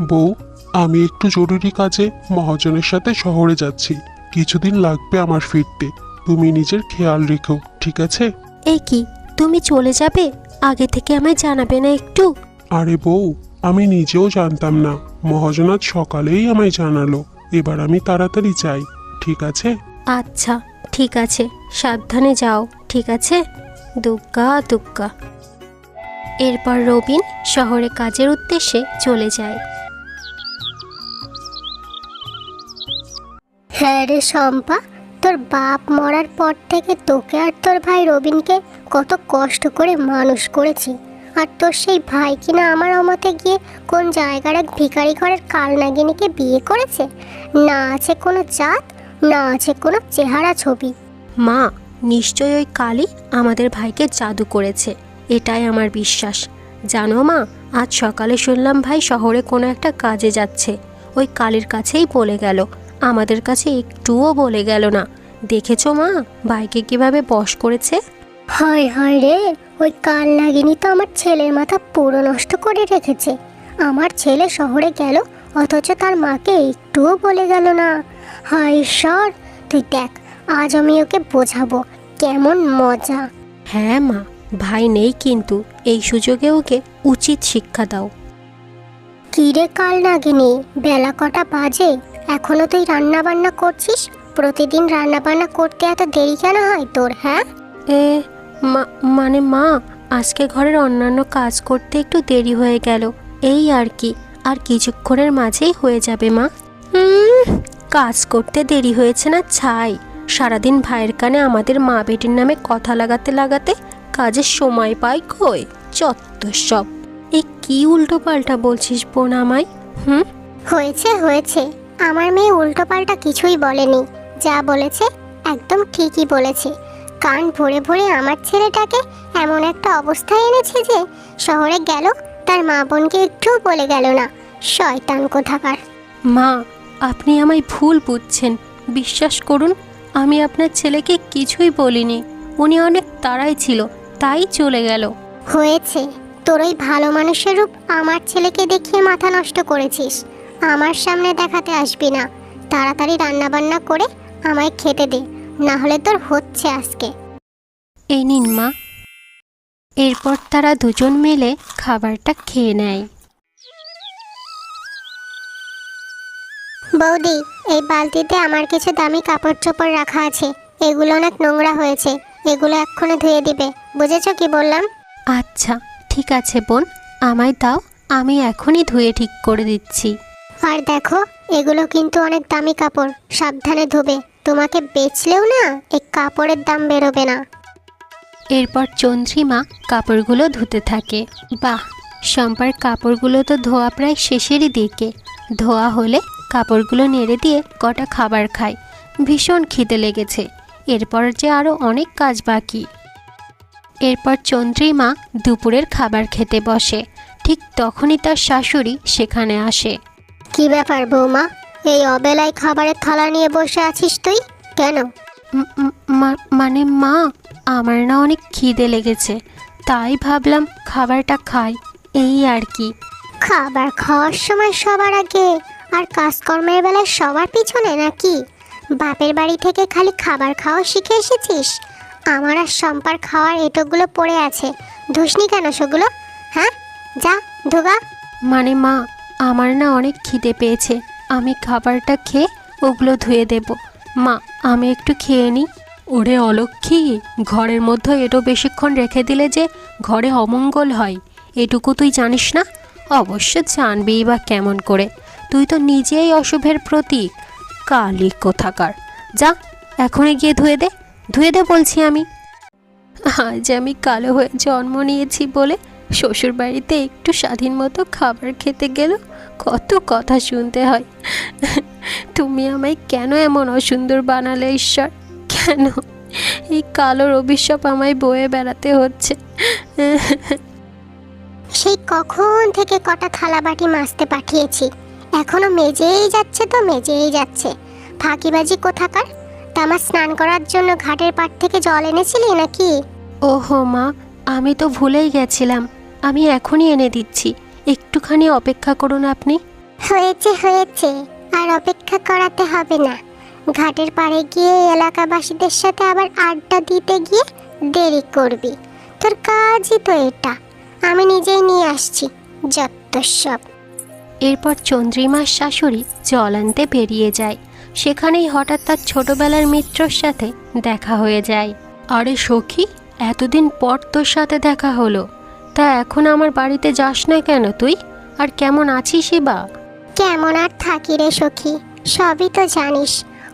বউ, আমি একটু জরুরি কাজে মহাজনের সাথে শহরে যাচ্ছি। কিছুদিন লাগবে আমার ফিরতে। তুমি নিজের খেয়াল রেখো, ঠিক আছে? এই কি, তুমি চলে যাবে? আগে থেকে আমায় জানাবে না একটু? আরে বউ, আমি নিজেও জানতাম না। মহাজন আজ সকালেই আমায় জানালো। এবার আমি তাড়াতাড়ি যাই, ঠিক আছে? আচ্ছা ঠিক আছে, সাবধানে যাও, ঠিক আছে? দুগ্গা দুগ্গা। এরপর রবিন শহরে কাজের উদ্দেশ্যে চলে যায়। হ্যাঁ রে শম্পা, তোর বাপ মরার পর থেকে তোকে আর তোর ভাই রবিনকে কত কষ্ট করে মানুষ করেছি। আর তোর সেই ভাই কিনা আমার অমতে গিয়ে কোন জায়গার এক ভিখারি ঘরের কালনাগিনীকে বিয়ে করেছে। না আছে কোনো জাত, না আছে কোনো চেহারা ছবি। মা, নিশ্চয়ই ওই কালী আমাদের ভাইকে জাদু করেছে, এটাই আমার বিশ্বাস। জানো মা, আজ সকালে শুনলাম ভাই শহরে কোনো একটা কাজে যাচ্ছে। ওই কালীর কাছেই বলে গেল, আমাদের কাছে একটুও বলে গেল না। দেখেছো মা, ভাইকে কিভাবে বশ করেছে? হয় হয় রে, ওই কালনাগিনী তো আমার ছেলের মাথা পুরো নষ্ট করে রেখেছে। আমার ছেলে শহরে গেল, অথচ তার মাকে একটুও বলে গেল না। হায় ঈশ্বর, তুই দেখ, আজ আমি ওকে বোঝাবো কেমন মজা। হ্যাঁ মা, ভাই নেই কিন্তু এই সুযোগে ওকে উচিত শিক্ষা দাও। কিরে কালনাগিনী, বেলা কটা বাজে? এখনো তুই রান্না বান্না করছিস? প্রতিদিন রান্না বান্না করতে এত দেরি কেন হয় তোর, হ্যাঁ? মানে মা, আজকে ঘরের অন্যান্য কাজ করতে একটু দেরি হয়ে গেল, এই আর কি। আর কিছুক্ষণের মাঝেই হয়ে যাবে মা। কাজ করতে দেরি হয়েছে না ছাই। সারাদিন ভাইয়ের কানে আমাদের মা বেটির নামে কথা লাগাতে লাগাতে কাজের সময় পাই কই? চত্বর সব। এ কি উল্টো পাল্টা বলছিস বোন আমায়? হয়েছে হয়েছে, আমার মেয়ে উল্টো পাল্টা কিছুই বলেনি। যা বলেছে একদম ঠিকই বলেছে। কান ভরে ভরে আমার ছেলেটাকে এমন একটা অবস্থায় এনেছে যে শহরে গেল, তার মা বোনকে একটুও বলে গেল না। শয়তান কোথাকার। মা, আপনি আমায় ভুল বুঝছেন। বিশ্বাস করুন, আমি আপনার ছেলেকে কিছুই বলিনি। উনি অনেক তাড়াই ছিল, তাই চলে গেল। হয়েছে, তোর ওই ভালো মানুষের রূপ আমার ছেলেকে দেখিয়ে মাথা নষ্ট করেছিস। আমার সামনে দেখাতে আসবি না। তাড়াতাড়ি রান্না বান্না করে আমায় খেতে দে, না হলে তোর হচ্ছে আজকে। এই নিন মা। এরপর তারা দুজন মিলে খাবারটা খেয়ে নেয়। বৌদি, এই বালতিতে আমার কিছু দামি কাপড় চোপড় রাখা আছে। এগুলো অনেক নোংরা হয়েছে, এগুলো এক্ষুনি ধুয়ে দিবে। বুঝেছো কি বললাম? আচ্ছা ঠিক আছে বোন, আমায় দাও, আমি এখনই ধুয়ে ঠিক করে দিচ্ছি। আর দেখো, এগুলো কিন্তু অনেক দামি কাপড়, সাবধানে ধোবে। তোমাকে বেচলেও না এই কাপড়ের দাম বেরোবে না। এরপর চন্দ্রিমা কাপড়গুলো ধুতে থাকে। বাহ, শম্পার কাপড়গুলো তো ধোয়া প্রায় শেষেরই দিকে। ধোয়া হলে কাপড়গুলো নেড়ে দিয়ে কটা খাবার খায়। ভীষণ খিদে লেগেছে, এরপর যে আরও অনেক কাজ বাকি। এরপর চন্দ্রিমা দুপুরের খাবার খেতে বসে। ঠিক তখনই তার শাশুড়ি সেখানে আসে। কি ব্যাপার বৌমা, এই অবেলায় খাবারের থালা নিয়ে বসে আছিস তুই কেন? মানে মা, আমার না অনেক খিদে লেগেছে, তাই ভাবলাম খাবারটা খাই, এই আর কি। খাবার খাওয়ার সময় সবার আগে আর কাজকর্মের বেলায় সবার পিছনে নাকি? বাপের বাড়ি থেকে খালি খাবার খাওয়া শিখে এসেছিস? আমার আর শম্পার খাওয়ার এটোগুলো পড়ে আছে, ধুসনি কেন সেগুলো? হ্যাঁ, যা ধোগা। মানে মা, আমার না অনেক খিদে পেয়েছে, আমি খাবারটা খেয়ে ওগুলো ধুয়ে দেব। মা, আমি একটু খেয়ে নিই। ওরে অলক্ষী, ঘরের মধ্যে এটো বেশিক্ষণ রেখে দিলে যে ঘরে অমঙ্গল হয়, এটুকু তুই জানিস না? অবশ্য জানবিই বা কেমন করে, তুই তো নিজেই অশুভের প্রতীক। কালী কোথাকার, যা এখনই গিয়ে ধুয়ে দে, ধুয়ে দে বলছি আমি। আজ আমি কালো হয়ে জন্ম নিয়েছি বলে শ্বশুরবাড়িতে একটু স্বাধীন মতো খাবার খেতে গেল কত কথা শুনতে হয়। তুমি আমায় কেন এমন অসুন্দর বানালে ঈশ্বর? কেন এই কালোর অভিশাপ আমায় বয়ে বেড়াতে হচ্ছে? সেই কখন থেকে কটা থালা বাটি মাজতে পাঠিয়েছি, এখনো মেজেই যাচ্ছে তো মেজেই যাচ্ছে। ফাঁকিবাজি কোথাকার। তা আমার স্নান করার জন্য ঘাটের পাড় থেকে জল এনেছিলি নাকি? ওহো মা, আমি তো ভুলেই গেছিলাম, আমি এখনই এনে দিচ্ছি, একটুখানি অপেক্ষা করুন আপনি। হয়েছে হয়েছে, আর অপেক্ষা করাতে হবে না। ঘাটের পাড়ে গিয়ে এলাকাবাসীদের সাথে আবার আড্ডা দিতে গিয়ে দেরি করবি। তোর কাজই তো এটা, আমি নিজেই নিয়ে আসছি যত সব। এরপর চন্দ্রিমার শাশুড়ি জল আনতে বেরিয়ে যায়। সেখানেই হঠাৎ তার ছোটবেলার মিত্রর সাথে দেখা হয়ে যায়। আরে সখী, এতদিন পর তোর সাথে দেখা হলো, তা এখন আমার বাড়িতে যাস না কেন তুই? আর কেমন আছিস বা? কেমন আর থাকি রে সখী, সবই তো জানিস।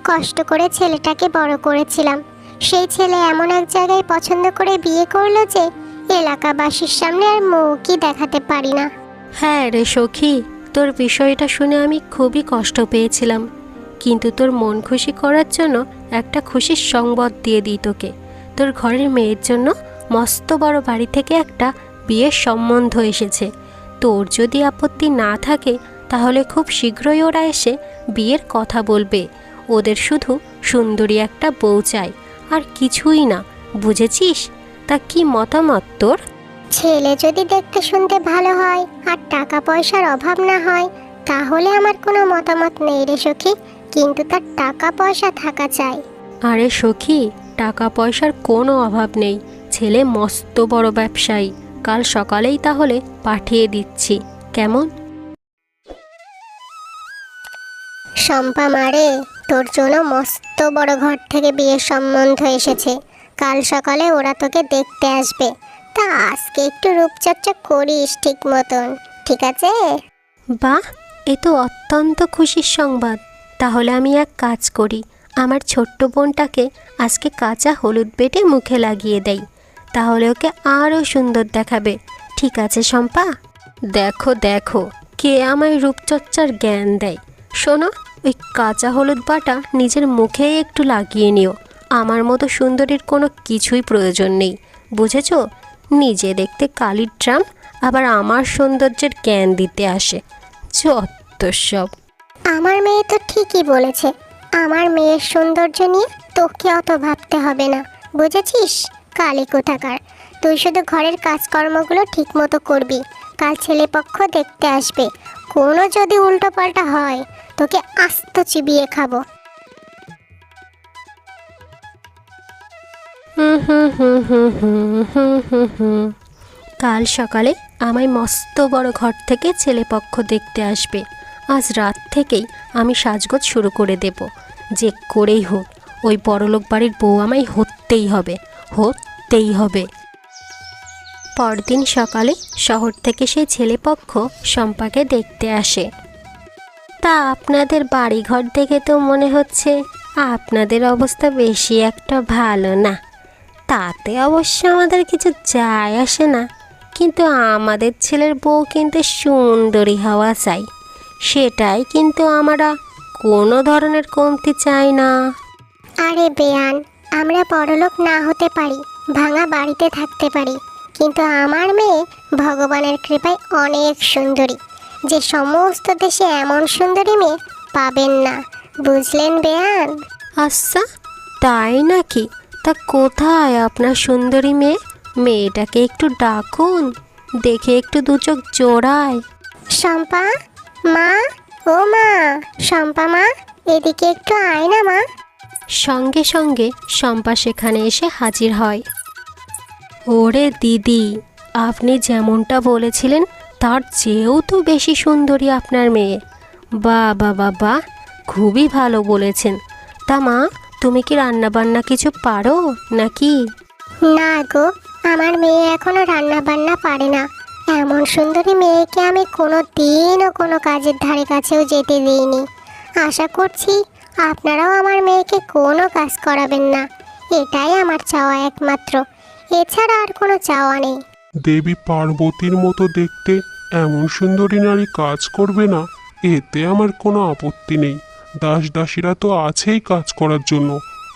কষ্ট করে ছেলেটাকে বড় করেছিলাম, সেই ছেলে এমন এক জায়গায় পছন্দ করে বিয়ে করলো যে এলাকাবাসীর সামনে আর মুখই দেখাতে পারি না। হ্যাঁ রে সখী, তোর বিষয়টা শুনে আমি খুবই কষ্ট পেয়েছিলাম, কিন্তু তোর মন খুশি করার জন্য একটা খুশির সংবাদ দিয়ে দিই তোকে। তোর ঘরের মেয়ের জন্য মস্ত বড় বাড়ি থেকে একটা বিয়ের সম্বন্ধ এসেছে। তোর যদি আপত্তি না থাকে তাহলে খুব শীঘ্রই ওরা এসে বিয়ের কথা বলবে। ওদের শুধু সুন্দরী একটা বউ চাই, আর কিছুই না, বুঝেছিস? তা কি মতামত তোর? ছেলে যদি দেখতে শুনতে ভালো হয় আর টাকা পয়সার অভাব না হয় তাহলে আমার কোনো মতামত নেই রে সখী, কিন্তু তার টাকা পয়সা থাকা চাই। আরে সখী, টাকা পয়সার কোনো অভাব নেই, ছেলে মস্ত বড় ব্যবসায়ী। কাল সকালেই তাহলে পাঠিয়ে দিচ্ছি, কেমন? শম্পা মারে, তোর জন্য মস্ত বড় ঘর থেকে বিয়ের সম্বন্ধ এসেছে। কাল সকালে ওরা তোকে দেখতে আসবে, তা আজকে একটু রূপচর্চা করিস ঠিক মতন, ঠিক আছে? বাহ, এ তো অত্যন্ত খুশির সংবাদ। তাহলে আমি এক কাজ করি, আমার ছোট্ট বোনটাকে আজকে কাঁচা হলুদ বেটে মুখে লাগিয়ে দেই, তাহলে ওকে আরও সুন্দর দেখাবে। ঠিক আছে শম্পা? দেখো দেখো, কে আমায় রূপচর্চার জ্ঞান দেয়। শোনো, ওই কাঁচা হলুদ বাটা নিজের মুখে একটু লাগিয়ে নিও। আমার মতো সুন্দরীর কোনো কিছুই প্রয়োজন নেই, বুঝেছো? নিজে দেখতে কালির ড্রাম, আবার আমার সৌন্দর্যের জ্ঞান দিতে আসে, যত সব। আমার মেয়ে তো ঠিকই বলেছে, আমার মেয়ের সৌন্দর্য নিয়ে তোকে অত ভাবতে হবে না, বুঝেছিস? কালী কোথাকার, তুই শুধু ঘরের কাজকর্মগুলো ঠিক মতো করবি। কাল ছেলেপক্ষ দেখতে আসবে, কোনো যদি উল্টো পাল্টা হয় তোকে আস্ত চিবিয়ে খাবো। কাল সকালে আমায় মস্ত বড় ঘর থেকে ছেলেপক্ষ দেখতে আসবে। আজ রাত থেকেই আমি সাজগোজ শুরু করে দেব, যে করেই হোক ওই বড়লোক বাড়ির বউ আমায় হতেই হবে, হতেই হবে। পরদিন সকালে শহর থেকে সেই ছেলেপক্ষ শম্পাকে দেখতে আসে। তা আপনাদের বাড়িঘর দেখে তো মনে হচ্ছে আপনাদের অবস্থা বেশি একটা ভালো না। তাতে অবশ্য আমাদের কিছু যায় আসে না, কিন্তু আমাদের ছেলের বউ কিন্তু সুন্দরী হওয়া চাই, সেটাই কিন্তু আমরা কোনো ধরনের কমতি চাই না। আরে বেয়ান, আমরা বড়লোক না হতে পারি, ভাঙা বাড়িতে থাকতে পারি, কিন্তু আমার মেয়ে ভগবানের কৃপায় অনেক সুন্দরী, যে সমস্ত দেশে এমন সুন্দরী মেয়ে পাবেন না, বুঝলেন বেয়ান? আচ্ছা, তাই নাকি? তা কোথায় আপনার সুন্দরী মেয়ে? মেয়েটাকে একটু ডাকুন, দেখে একটু দু চোখ জোড়ায়। শম্পা মা, ও মা, শম্পা মা, এদিকে একটু আয় না মা। সঙ্গে সঙ্গে শম্পা সেখানে এসে হাজির হয়। ওরে দিদি, আপনি যেমনটা বলেছিলেন তার চেয়েও তো বেশি সুন্দরী আপনার মেয়ে। বাহ বাহ বাহ বাহ, খুবই ভালো বলেছেন। তা মা, তুমি কি রান্না বান্না কিছু পারো নাকি? না গো, আমার মেয়ে এখনো রান্না বান্না পারে না। এমন সুন্দরী মেয়েকে আমি কোনো দিনও কোনো কাজের ধারে কাছেও যেতে দিইনি। আশা করছি আপনারাও আমার মেয়েকে কোনো কাজ করাবেন না, এটাই আমার চাওয়া একমাত্র, এছাড়া আর কোনো চাওয়া নেই। দেবী পার্বতীর মতো দেখতে এমন সুন্দরী নারী কাজ করবে না, এতে আমার কোনো আপত্তি নেই। দাস দাসীরা তো আছেই কাজ করার জন্য,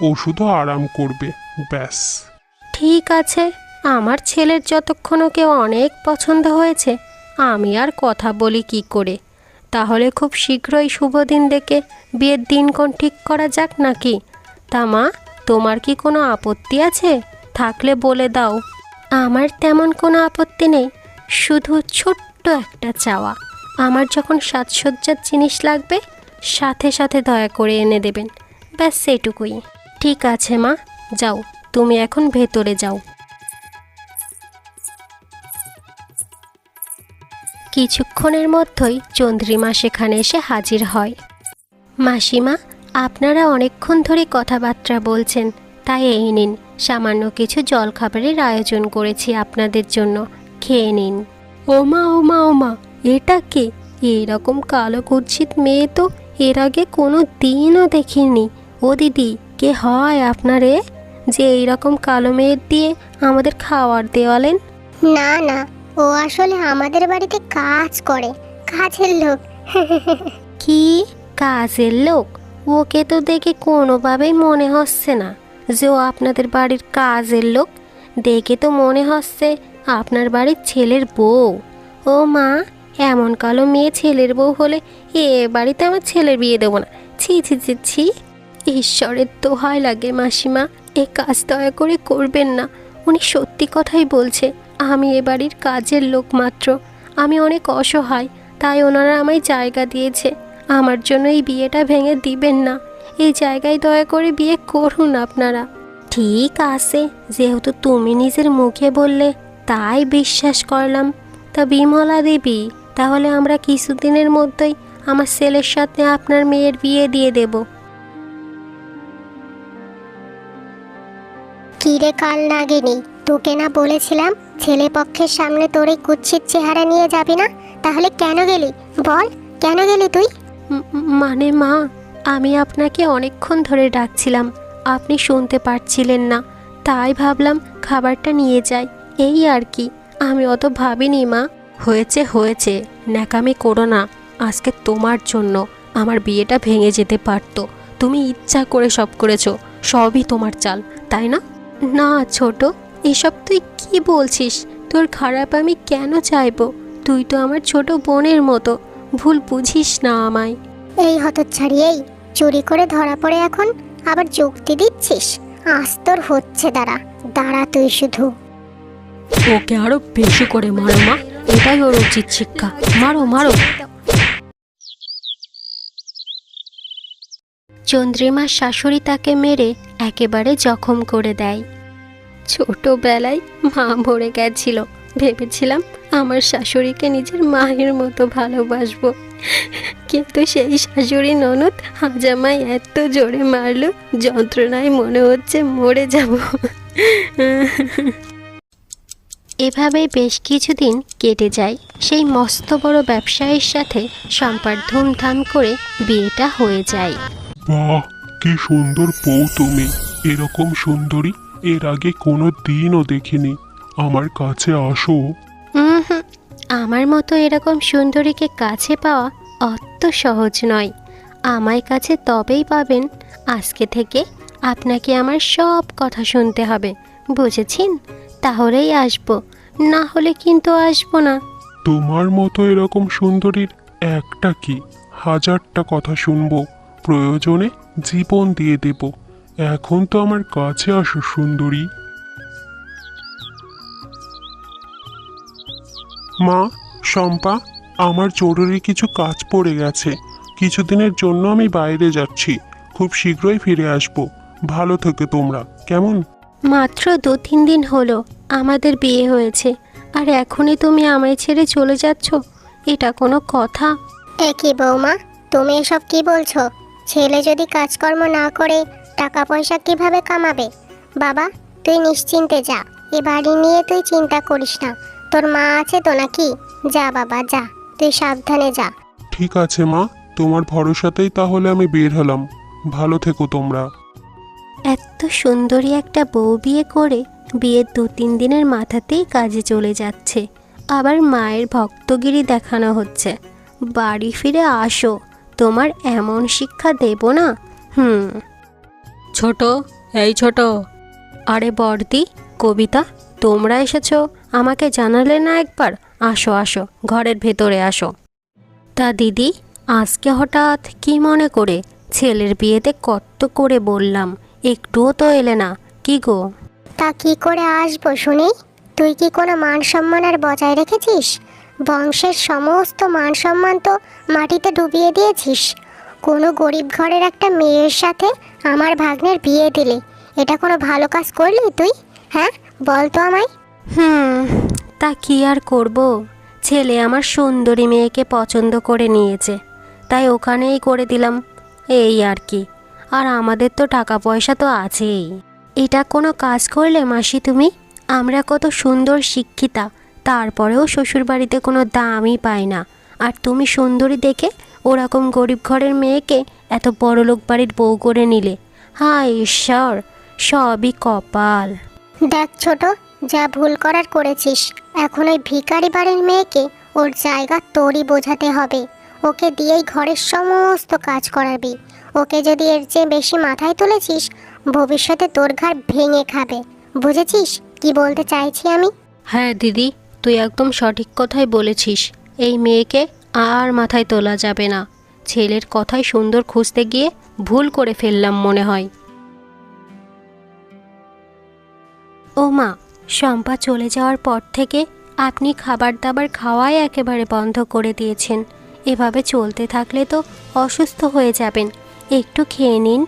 ও শুধু আরাম করবে, ব্যাস। ঠিক আছে, আমার ছেলের যতক্ষণ ওকে অনেক পছন্দ হয়েছে, আমি আর কথা বলি কি করে? তাহলে খুব শীঘ্রই শুভ দিন দেখে বিয়ের দিনক্ষণ ঠিক করা যাক নাকি? তা মা, তোমার কি কোনো আপত্তি আছে? থাকলে বলে দাও। আমার তেমন কোনো আপত্তি নেই, শুধু ছোট্ট একটা চাওয়া, আমার যখন সাজসজ্জার জিনিস লাগবে সাথে সাথে দয়া করে এনে দেবেন, ব্যাস সেটুকুই। ঠিক আছে মা, যাও, তুমি এখন ভেতরে যাও। কিছুক্ষণের মধ্যেই চন্দ্রিমা সেখানে এসে হাজির হয়। মাসিমা, আপনারা অনেকক্ষণ ধরে কথাবার্তা বলছেন, তাই এই নিন, সামান্য কিছু জলখাবারের আয়োজন করেছি আপনাদের জন্য, খেয়ে নিন। ওমা ওমা ওমা, এটা কে? এরকম কালো কুৎসিত মেয়ে তো এর আগে কোনো দিনও দেখিনি। ও দিদি, কে হয় আপনারে যে এইরকম কালো মেয়ের দিয়ে আমাদের খাওয়ার দেওয়ালেন? না না, ও আসলে আমাদের বাড়িতে কাজ করে, কাজের লোক। কি কাজের লোক? ওকে তো দেখে কোনোভাবেই মনে হচ্ছে না যে ও আপনাদের বাড়ির কাজের লোক। দেখে তো মনে হচ্ছে আপনার বাড়ির ছেলের বউ। ও মা, এমন কালো মেয়ে ছেলের বউ হলে এ বাড়িতে আমার ছেলের বিয়ে দেবো না। ছি ছি ছি ছি, ঈশ্বরের দোহাই লাগে মাসিমা, এ কাজ দয়া করে করবেন না। উনি সত্যি কথাই বলছে, আমি এ বাড়ির কাজের লোক মাত্র। আমি অনেক অসহায়, তাই ওনারা আমায় জায়গা দিয়েছে। আমার জন্য এই বিয়েটা ভেঙে দিবেন না, এই জায়গায় দয়া করে বিয়ে করুন আপনারা। ঠিক আছে, যেহেতু তুমি নিজের মুখে বললে তাই বিশ্বাস করলাম। তা বিমলা দেবী, তাহলে আমরা কিছুদিনের মধ্যেই আমার ছেলের সাথে আপনার মেয়ের বিয়ে দিয়ে দেব। কি রে কাল নাগিনী, তোকে না বলেছিলাম ছেলে পক্ষের সামনে তোর এই কুৎসিত চেহারা নিয়ে যাবি না? তাহলে কেন গেলি বল, কেন গেলি তুই? মানে মা, আমি আপনাকে অনেকক্ষণ ধরে ডাকছিলাম, আপনি শুনতে পারছিলেন না, তাই ভাবলাম খাবারটা নিয়ে যাই, এই আর কি। আমি অত ভাবিনি মা। হয়েছে হয়েছে, ন্যাকামি করো না। আজকে তোমার জন্য আমার বিয়েটা ভেঙে যেতে পারতো। তুমি ইচ্ছা করে সব করেছো, সবই তোমার চাল, তাই না? না ছোট, এসব তুই কি বলছিস? তোর খারাপ আমি কেন চাইবো? তুই তো আমার ছোট বোনের মতো, ভুল বুঝিস না আমায়। এই হতচ্ছাড়ি, এই চুরি করে ধরা পড়ে এখন আবার যুক্তি দিচ্ছিস? আজ তোর হচ্ছে, দাঁড়া দাঁড়া তুই শুধু। ওকে আরো বেশি করে মারো মা, এটাই ওর উচিত শিক্ষা। মারো মারো। চন্দ্রিমার শাশুড়ি তাকে মেরে একেবারে জখম করে দেয়। ছোটবেলায় মা মরে গেছিল, ভেবেছিলাম আমার শাশুড়িকে নিজের মায়ের মতো ভালোবাসবো, কিন্তু সেই শাশুড়ি ননদ আজ আমায় এত জোরে মারলো, যন্ত্রণায় মনে হচ্ছে মরে যাব। এভাবেই বেশ কিছুদিন কেটে যায়। সেই মস্ত বড় ব্যবসায়ীর সাথে শম্পার ধুমধাম করে বিয়েটা হয়ে যায়। বাহ, কি সুন্দর বউ তুমি! এরকম সুন্দরী এর আগে কোনো দিনও দেখিনি। আমার কাছে আসো। হুম, আমার মতো এরকম সুন্দরীকে কাছে পাওয়া অত সহজ নয়। আমায় কাছে তবেই পাবেন, আজকে থেকে আপনাকে আমার সব কথা শুনতে হবে, বুঝেছেন? তাহলেই আসবো, না হলে কিন্তু আসবো না। তোমার মতো এরকম সুন্দরীর একটা কি, হাজারটা কথা শুনবো, প্রয়োজনে জীবন দিয়ে দেব। এখন তো আমার কাছে আসো সুন্দরী। মা, শম্পা, আমার জরুরি কিছু কাজ পড়ে গেছে। কিছুদিনের জন্য আমি বাইরে যাচ্ছি, খুব শীঘ্রই ফিরে আসব। ভালো থেকো তোমরা, কেমন? মাত্র 2-3 দিন হলো আমাদের বিয়ে হয়েছে, আর এখনই তুমি আমায় ছেড়ে চলে যাচ্ছ? এটা কোনো কথা? কি বৌমা, তুমি এসব কি বলছো? ছেলে যদি কাজকর্ম না করে টাকা পয়সা কিভাবে কামাবে? বাবা, তুই নিশ্চিন্তে যা, এ বাড়ি নিয়ে তুই চিন্তা করিস না। তোর মা আছে তো নাকি? যা বাবা যা, তুই সাবধানে যা। ঠিক আছে মা, তোমার ভরসাতেই তাহলে আমি বের হলাম। ভালো থেকো তোমরা। এত সুন্দরী একটা বউ বিয়ে করে বিয়ের 2-3 দিনের মাথাতেই কাজে চলে যাচ্ছে, আবার মায়ের ভক্তগিরি দেখানো হচ্ছে। বাড়ি ফিরে আসো, তোমার এমন শিক্ষা দেব না। ছোট, এই ছোট। আরে বর্দি, কবিতা, তোমরা এসেছো, আমাকে জানালে না একবার? আসো আসো, ঘরের ভেতরে আসো। তা দিদি, আজকে হঠাৎ কি মনে করে? ছেলের বিয়েতে কত করে বললাম, একটুও তো এলে না, কি গো? তা কি করে আসবো শুনি? তুই কি কোনো মান সম্মান আর বজায় রেখেছিস? বংশের সমস্ত মান সম্মান তো মাটিতে ডুবিয়ে দিয়েছিস। কোনো গরিব ঘরের একটা মেয়ের সাথে আমার ভাগ্নের বিয়ে দিলি, এটা কোনো ভালো কাজ করলি তুই? হ্যাঁ, বল তো আমায়। তা কি আর করব, ছেলে আমার সুন্দরী মেয়েকে পছন্দ করে নিয়েছে, তাই ওখানেই করে দিলাম, এই আর কি। আর আমাদের তো টাকা পয়সা তো আছেই। এটা কোনো কাজ করলে মাসি তুমি? আমরা কত সুন্দর শিক্ষিতা, তারপরেও শ্বশুরবাড়িতে কোনো দামই পাই না। আর তুমি সুন্দরী দেখে ওরকম গরিব ঘরের মেয়েকে এত বড়লোক বাড়ির বউ করে নিলে। হায় ঈশ্বর, সবই কপাল। দেখ ছোট, যা ভুল করার করেছিস। এখন ওই ভিখারি বাড়ির মেয়েকে ওর জায়গা তোরই বোঝাতে হবে। ওকে দিয়েই ঘরের সমস্ত কাজ করাবি। ওকে যদি এর চেয়ে বেশি মাথায় তুলেছিস, ভবিষ্যতে তোর ঘাড় ভেঙে খাবে। বুঝেছিস কি বলতে চাইছি আমি? হ্যাঁ দিদি, তুই একদম সঠিক কথাই বলেছিস। এই মেয়েকে আর মাথায় তোলা যাবে না। ছেলের কথাই সুন্দর খুঁজতে গিয়ে ভুল করে ফেললাম মনে হয়। ও মা, শম্পা চলে যাওয়ার পর থেকে আপনি খাবার দাবার খাওয়াই একেবারে বন্ধ করে দিয়েছেন। এভাবে চলতে থাকলে তো অসুস্থ হয়ে যাবেন, একটু খেয়ে নিন।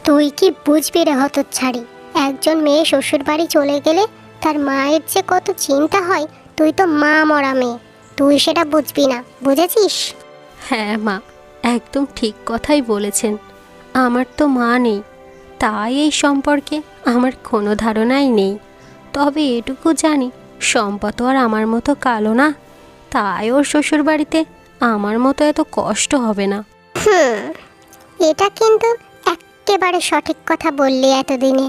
তুই কি বুঝবি রে হতচ্ছাড়ি? একজন মেয়ে শ্বশুর বাড়ি চলে গেলে তার মায়ের যে কত চিন্তা হয়, তুই তো মা মরা মেয়ে, তুই সেটা বুঝবি না। বুঝেছিস? হ্যাঁ মা, একদম ঠিক কথাই বলেছেন। আমার তো মা নেই, তাই এই সম্পর্কে আমার কোনো ধারণাই নেই। তবে এটুকু জানি, শম্পা তো আর আমার মতো কালো না, তাই ওর শ্বশুর বাড়িতে আমার মতো এত কষ্ট হবে না। এটা কিন্তু একেবারে সঠিক কথা বললি এতদিনে।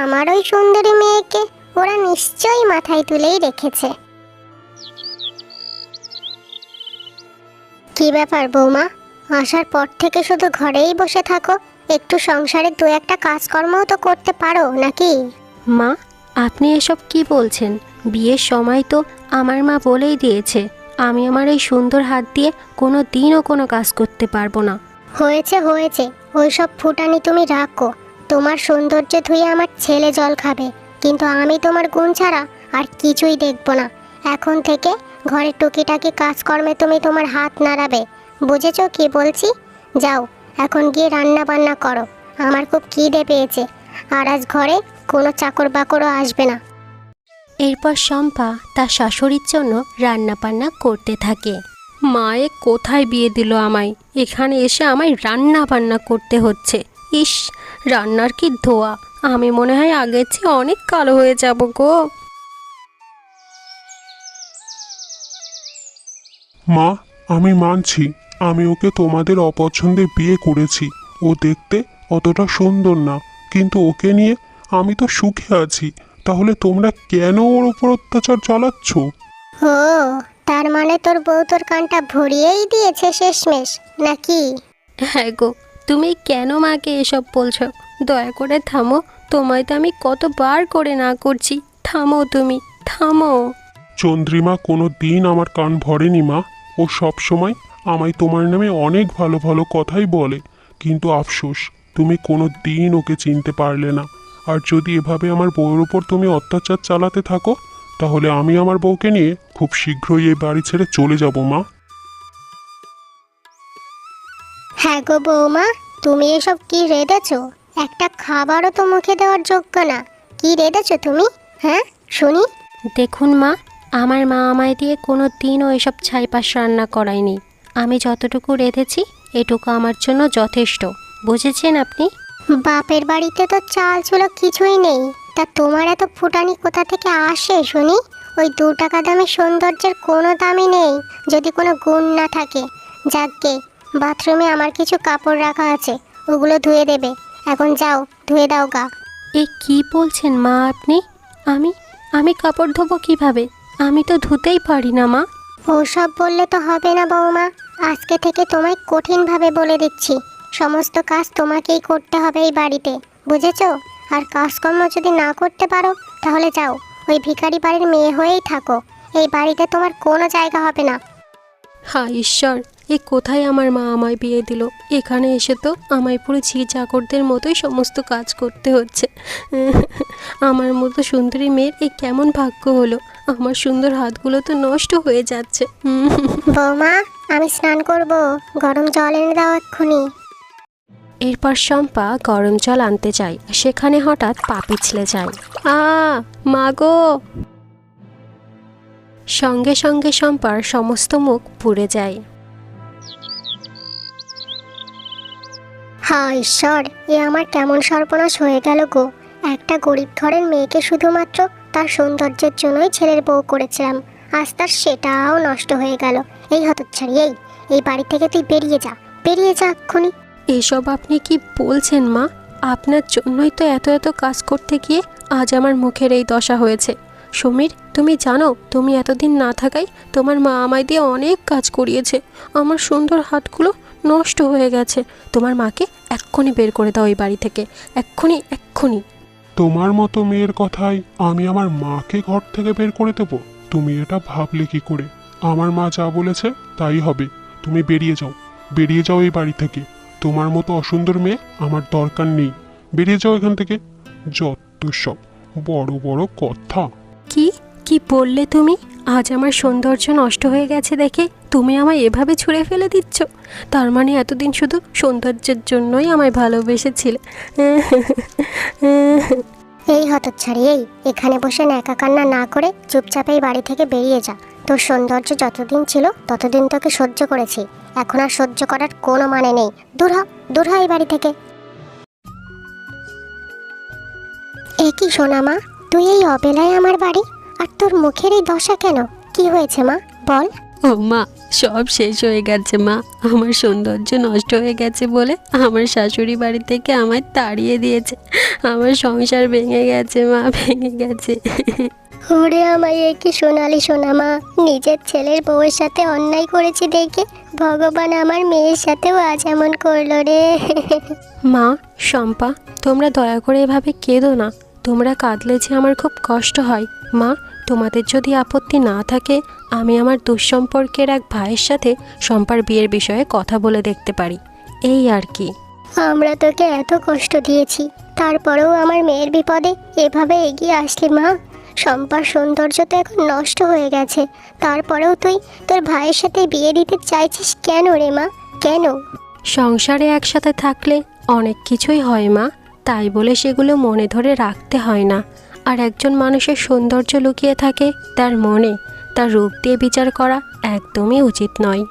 আমার ওই সুন্দরী মেয়েকে ওরা নিশ্চয়ই মাথায় তুলেই রেখেছে। কি ব্যাপার বৌমা, আসার পর থেকে শুধু ঘরেই বসে থাকো? একটু সংসারে দু একটা কাজকর্মও তো করতে পারো নাকি? মা, আপনি এসব কি বলছেন? বিয়ের সময় তো আমার মা বলেই দিয়েছে আমি আমার এই সুন্দর হাত দিয়ে কোনো দিনও কোনো কাজ করতে পারবো না। হয়েছে হয়েছে, ওইসব ফুটানি তুমি রাখো। তোমার সৌন্দর্য ধুয়ে আমার ছেলে জল খাবে, কিন্তু আমি তোমার গুণ ছাড়া আর কিছুই দেখব না। এখন থেকে ঘরের টুকিটাকি কাজকর্মে তুমি তোমার হাত নাড়াবে। বুঝেছো কি বলছি? যাও এখন গিয়ে রান্না বান্না করো, আমার খুব খিদে পেয়েছে। আর আজ ঘরে কোনো চাকর বাকরও আসবে না। এরপর শম্পা তার শাশুড়ির জন্য রান্না বান্না করতে থাকে। মায়ে কোথায় বিয়ে দিল আমায়, এখানে এসে আমায় রান্না বান্না করতে হচ্ছে। ইস, রান্নার কি ধোয়া, আমি মনে হয় আগের চেয়ে অনেক কালো হয়ে যাব গো। মা, আমি মানছি আমি ওকে তোমাদের অপছন্দে বিয়ে করেছি। ও দেখতে অতটা সুন্দর না, কিন্তু ওকে নিয়ে আমি তো সুখে আছি। তাহলে তোমরা কেন ওর উপর অত্যাচার চালাচ্ছ? ও, তার মানে তোর বউ তোর কানটা ভরিয়েই দিয়েছে শেষমেশ নাকি? হ্যাঁ গো, তুমি কেন মাকে এসব বলছো? দয়া করে থামো, তোমায় তো আমি কতবার করে না করছি। থামো, তুমি থামো। চন্দ্রিমা কোনো দিন আমার কান ভরেনি মা। ও সব সময় আমায় তোমার নামে অনেক ভালো ভালো কথাই বলে, কিন্তু আফসোস তুমি কোনো দিন ওকে চিনতে পারলে না। আর যদি এভাবে আমার বউয়ের উপর তুমি অত্যাচার চালাতে থাকো, তাহলে আমি আমার বউকে নিয়ে খুব শীঘ্রই এই বাড়ি ছেড়ে চলে যাব মা। হ্যাঁ গো বৌমা, তুমি এসব কি রেঁধেছো? একটা খাবারও তো মুখে দেওয়ার যোগ্য না। কি রেঁধেছো তুমি? হ্যাঁ শুনি। দেখুন মা, আমার মা আমায় দিয়ে কোনো দিনও এসব ছাইপাশ রান্না করায়নি। আমি যতটুকু রেঁধেছি এটুকু আমার জন্য যথেষ্ট। বুঝেছেন আপনি? বাপের বাড়িতে তো চাল ছিল কিছুই নেই, তা তোমার এত ফুটানি কোথা থেকে আসে শুনি? ওই 2 টাকা দামের সৌন্দর্যের কোনো দামই নেই যদি কোনো গুণ না থাকে। যাকগে, বাথরুমে আমার কিছু কাপড় রাখা আছে, ওগুলো ধুয়ে দেবে। এখন যাও, ধুয়ে দাও গা। এ কি বলছেন মা আপনি? আমি আমি কাপড় ধোবো কিভাবে? আমি তো ধুতেই পারি না মা। ওসব বললে তো হবে না বৌমা। আজকে থেকে তোমায় কঠিনভাবে বলে দিচ্ছি, সমস্ত কাজ তোমাকেই করতে হবে এই বাড়িতে। বুঝেছো? আর কাজকর্ম যদি না করতে পারো তাহলে যাও, ওই ভিখারি বাড়ির মেয়ে হয়েই থাকো। এই বাড়িতে তোমার কোনো জায়গা হবে না। হায় ঈশ্বর, এ কোথায় আমার মা আমায় বিয়ে দিল? এখানে এসে তো আমায় পুরো ঝি চাকরদের মতোই সমস্ত কাজ করতে হচ্ছে। আমার মতো সুন্দরী মেয়ের এ কেমন ভাগ্য হলো? আমার সুন্দর হাতগুলো তো নষ্ট হয়ে যাচ্ছে। বৌমা, আমি স্নান করব, গরম জল এনে দাও এক্ষুনি। এরপর শম্পা গরম জল আনতে যায়, সেখানে হঠাৎ পা পিছলে যায়। মা গো! সঙ্গে সঙ্গে শম্পার সমস্ত মুখ পুড়ে যায়। হায় ঈশ্বর, এ আমার কেমন সর্বনাশ হয়ে গেল গো। একটা গরিব ঘরের মেয়েকে শুধুমাত্র তার সৌন্দর্যের জন্যই ছেলের বউ করেছিলাম, আজ তার সেটাও নষ্ট হয়ে গেল। এই হতচ্ছাড়ি, এই বাড়ি থেকে তুই বেরিয়ে যা, বেরিয়ে যা এক্ষুনি। এসব আপনি কি বলছেন মা? আপনার জন্যই তো এত এত কাজ করতে গিয়ে আজ আমার মুখের এই দশা হয়েছে। সমীর, তুমি জানো তুমি এতদিন না থাকায় তোমার মা আমায় দিয়ে অনেক কাজ করিয়েছে। আমার সুন্দর হাতগুলো নষ্ট হয়ে গেছে। তোমার মাকে এক্ষুনি বের করে দাও এই বাড়ি থেকে, এক্ষুনি এক্ষুনি। তোমার মতো মেয়ের কথায় আমি আমার মাকে ঘর থেকে বের করে দেবো? তুমি এটা ভাবলে কি করে? আমার মা যা বলেছে তাই হবে। তুমি বেরিয়ে যাও, বেরিয়ে যাও এই বাড়ি থেকে। তোমার মতো অসুন্দর মেয়ে আমার দরকার নেই। বেরিয়ে যাও এখান থেকে। যত সব বড় বড় কথা। কি কি বললে তুমি? আজ আমার সৌন্দর্য নষ্ট হয়ে গেছে দেখে তুমি আমায় এভাবে ছুঁড়ে ফেলে দিচ্ছ? তার মানে এতদিন শুধু সৌন্দর্যের জন্যই আমায় ভালোবেসেছিলে? এই হতচ্ছাড়ি, এখানে বসে ন্যাকা কান্না না করে চুপচাপ এই বাড়ি থেকে বেরিয়ে যা। তোর সৌন্দর্য যতদিন ছিল ততদিন তোকে সহ্য করেছি, এখন আর সহ্য করার কোনো মানে নেই। দূর হ, দূর হ এই বাড়ি থেকে। এ কি সোনা মা, তুই এই অবেলায় আমার বাড়ি? আর তোর মুখের এই দশা কেন? কি হয়েছে মা, বল। ও মা, সব শেষ হয়ে গেছে মা। আমার সৌন্দর্য নষ্ট হয়ে গেছে বলে আমার শাশুড়ি বাড়ি থেকে আমায় তাড়িয়ে দিয়েছে। আমার সংসার ভেঙে গেছে মা, ভেঙে গেছে। ওরে আমায়, এ কি সোনালি সোনা মা, নিজের ছেলের বউয়ের সাথে অন্যায় করেছি দেখে ভগবান আমার মেয়ের সাথেও আজ এমন করলো রে। মা, শম্পা, তোমরা দয়া করে এভাবে কেঁদো না। তোমরা কাঁদলে যে আমার খুব কষ্ট হয়। মা, তোমাদের যদি আপত্তি না থাকে আমি আমার দুঃসম্পর্কের এক ভাইয়ের সাথে শম্পার বিয়ের বিষয়ে কথা বলে দেখতে পারি, এই আর কি। আমরা তোকে এত কষ্ট দিয়েছি, তারপরেও আমার মেয়ের বিপদে এভাবে এগিয়ে আসলি মা। শম্পার সৌন্দর্য তো এখন নষ্ট হয়ে গেছে, তারপরেও তুই তোর ভাইয়ের সাথে বিয়ে দিতে চাইছিস কেন রে মা, কেন? সংসারে একসাথে থাকলে অনেক কিছুই হয় মা, তাই বলে সেগুলো মনে ধরে রাখতে হয় না। আর একজন মানুষের সৌন্দর্য লুকিয়ে থাকে তার মনে, তার রূপ দিয়ে বিচার করা একদমই উচিত নয়।